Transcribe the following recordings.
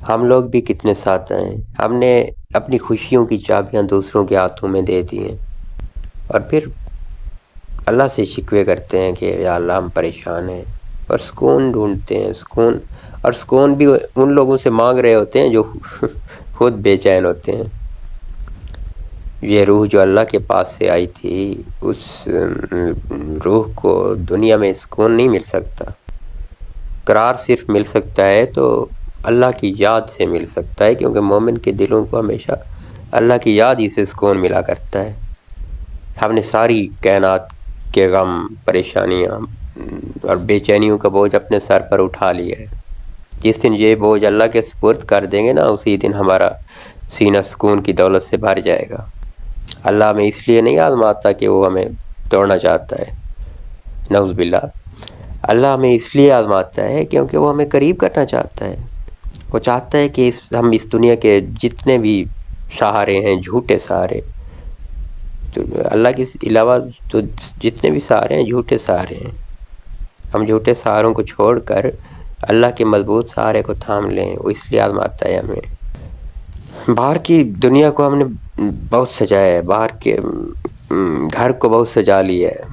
ہم لوگ بھی کتنے ساتھ ہیں، ہم نے اپنی خوشیوں کی چابیاں دوسروں کے ہاتھوں میں دے دی ہیں، اور پھر اللہ سے شکوے کرتے ہیں کہ یا اللہ ہم پریشان ہیں، اور سکون ڈھونڈتے ہیں، سکون بھی ان لوگوں سے مانگ رہے ہوتے ہیں جو خود بے چین ہوتے ہیں۔ یہ روح جو اللہ کے پاس سے آئی تھی، اس روح کو دنیا میں سکون نہیں مل سکتا، قرار صرف مل سکتا ہے تو اللہ کی یاد سے مل سکتا ہے، کیونکہ مومن کے دلوں کو ہمیشہ اللہ کی یاد ہی سے سکون ملا کرتا ہے۔ ہم نے ساری کائنات کے غم، پریشانیاں اور بے چینیوں کا بوجھ اپنے سر پر اٹھا لیا ہے۔ جس دن یہ بوجھ اللہ کے سپرد کر دیں گے نا، اسی دن ہمارا سینہ سکون کی دولت سے بھر جائے گا۔ اللہ ہمیں اس لیے نہیں آزماتا کہ وہ ہمیں توڑنا چاہتا ہے، نعوذ باللہ۔ اللہ ہمیں اس لیے آزماتا ہے کیونکہ وہ ہمیں قریب کرنا چاہتا ہے۔ وہ چاہتا ہے کہ ہم اس دنیا کے جتنے بھی سہارے ہیں، جھوٹے سہارے، تو اللہ کے علاوہ تو جتنے بھی سہارے ہیں جھوٹے سہارے ہیں، ہم جھوٹے سہاروں کو چھوڑ کر اللہ کے مضبوط سہارے کو تھام لیں۔ وہ اس لیے آزماتا ہے ہمیں۔ باہر کی دنیا کو ہم نے بہت سجایا ہے، باہر کے گھر کو بہت سجا لیا ہے،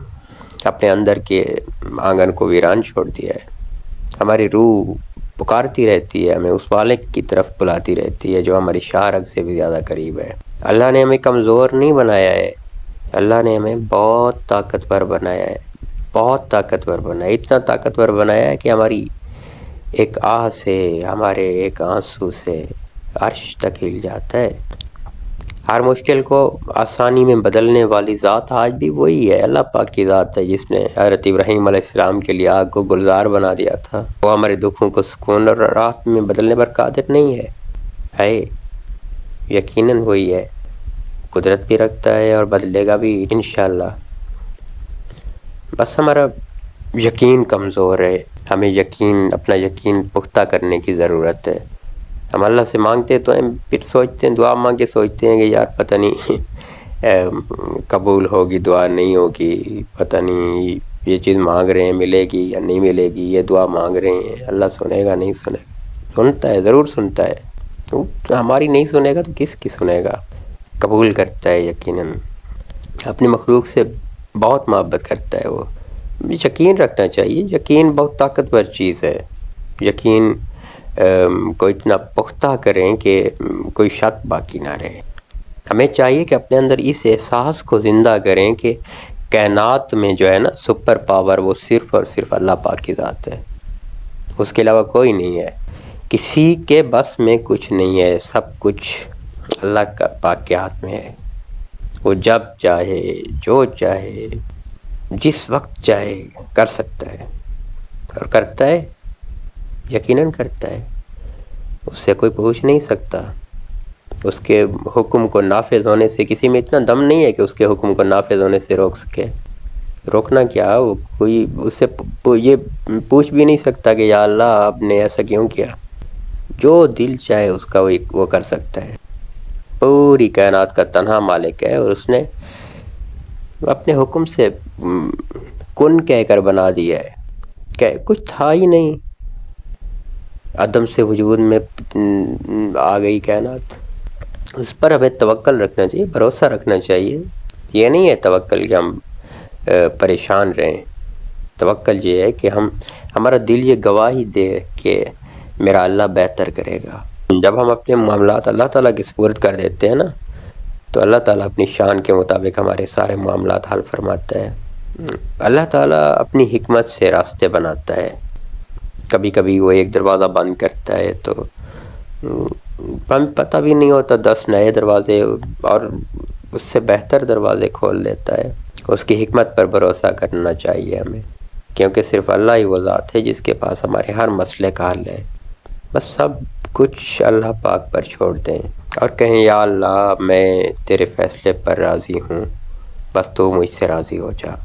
اپنے اندر کے آنگن کو ویران چھوڑ دیا ہے۔ ہماری روح پکارتی رہتی ہے، ہمیں اس مالک کی طرف بلاتی رہتی ہے جو ہماری شاہ رگ سے بھی زیادہ قریب ہے۔ اللہ نے ہمیں کمزور نہیں بنایا ہے، اللہ نے ہمیں بہت طاقتور بنایا ہے، بہت طاقتور بنایا ہے۔ اتنا طاقتور بنایا ہے کہ ہماری ایک آہ سے، ہمارے ایک آنسو سے عرش تک ہل جاتا ہے۔ ہر مشکل کو آسانی میں بدلنے والی ذات آج بھی وہی ہے، اللہ پاک کی ذات ہے جس نے حضرت ابراہیم علیہ السلام کے لیے آگ کو گلزار بنا دیا تھا۔ وہ ہمارے دکھوں کو سکون اور راحت میں بدلنے پر قادر نہیں ہے، یقیناً وہی ہے، قدرت بھی رکھتا ہے اور بدلے گا بھی انشاءاللہ۔ بس ہمارا یقین کمزور ہے، ہمیں اپنا یقین پختہ کرنے کی ضرورت ہے۔ ہم اللہ سے مانگتے تو ہیں، پھر سوچتے ہیں، دعا مانگ کے سوچتے ہیں کہ یار پتہ نہیں قبول ہوگی دعا نہیں ہوگی، پتہ نہیں یہ چیز مانگ رہے ہیں ملے گی یا نہیں ملے گی، یہ دعا مانگ رہے ہیں اللہ سنے گا نہیں سنے گا۔ سنتا ہے، ضرور سنتا ہے، تو ہماری نہیں سنے گا تو کس کی سنے گا؟ قبول کرتا ہے یقیناً، اپنی مخلوق سے بہت محبت کرتا ہے۔ وہ یقین رکھنا چاہیے، یقین بہت طاقتور چیز ہے۔ یقین کو اتنا پختہ کریں کہ کوئی شک باقی نہ رہے۔ ہمیں چاہیے کہ اپنے اندر اس احساس کو زندہ کریں کہ کائنات میں جو ہے نا سپر پاور، وہ صرف اور صرف اللہ پاک کی ذات ہے، اس کے علاوہ کوئی نہیں ہے، کسی کے بس میں کچھ نہیں ہے، سب کچھ اللہ کا پاک کے ہاتھ میں ہے۔ وہ جب چاہے، جو چاہے، جس وقت چاہے کر سکتا ہے، اور کرتا ہے، یقیناً کرتا ہے۔ اس سے کوئی پوچھ نہیں سکتا، اس کے حکم کو نافذ ہونے سے کسی میں اتنا دم نہیں ہے کہ اس کے حکم کو نافذ ہونے سے روک سکے۔ روکنا کیا، وہ کوئی اس سے یہ پوچھ بھی نہیں سکتا کہ یا اللہ آپ نے ایسا کیوں کیا۔ جو دل چاہے اس کا وہ کر سکتا ہے۔ پوری کائنات کا تنہا مالک ہے، اور اس نے اپنے حکم سے کن کہہ کر بنا دیا ہے کہ کچھ تھا ہی نہیں، عدم سے وجود میں آ گئی کائنات۔ اس پر ہمیں توکل رکھنا چاہیے، بھروسہ رکھنا چاہیے۔ یہ نہیں ہے توکل کہ ہم پریشان رہیں، توکل یہ ہے کہ ہمارا دل یہ گواہی دے کہ میرا اللہ بہتر کرے گا۔ جب ہم اپنے معاملات اللہ تعالیٰ کے سپرد کر دیتے ہیں نا، تو اللہ تعالیٰ اپنی شان کے مطابق ہمارے سارے معاملات حل فرماتا ہے۔ اللہ تعالیٰ اپنی حکمت سے راستے بناتا ہے۔ کبھی کبھی وہ ایک دروازہ بند کرتا ہے تو پتہ بھی نہیں ہوتا 10 نئے دروازے اور اس سے بہتر دروازے کھول دیتا ہے۔ اس کی حکمت پر بھروسہ کرنا چاہیے ہمیں، کیونکہ صرف اللہ ہی وہ ذات ہے جس کے پاس ہمارے ہر مسئلے کا حل ہے۔ بس سب کچھ اللہ پاک پر چھوڑ دیں اور کہیں یا اللہ میں تیرے فیصلے پر راضی ہوں، بس تو مجھ سے راضی ہو جا۔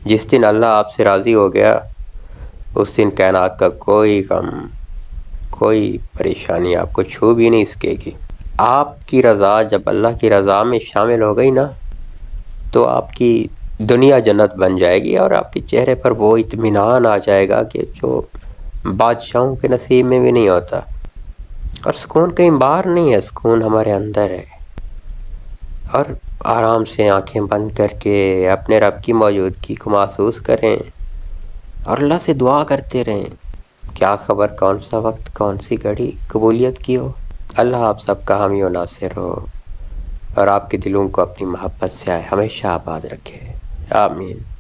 جس دن اللہ آپ سے راضی ہو گیا، اس دن کائنات کا کوئی غم، کوئی پریشانی آپ کو چھو بھی نہیں سکے گی۔ آپ کی رضا جب اللہ کی رضا میں شامل ہو گئی نا، تو آپ کی دنیا جنت بن جائے گی، اور آپ کے چہرے پر وہ اطمینان آ جائے گا کہ جو بادشاہوں کے نصیب میں بھی نہیں ہوتا۔ اور سکون کہیں باہر نہیں ہے، سکون ہمارے اندر ہے۔ اور آرام سے آنکھیں بند کر کے اپنے رب کی موجودگی کو محسوس کریں اور اللہ سے دعا کرتے رہیں۔ کیا خبر کون سا وقت، کون سی گھڑی قبولیت کی ہو۔ اللہ آپ سب کا حامی و ناصر ہو اور آپ کے دلوں کو اپنی محبت سے ہمیشہ آباد رکھے، آمین۔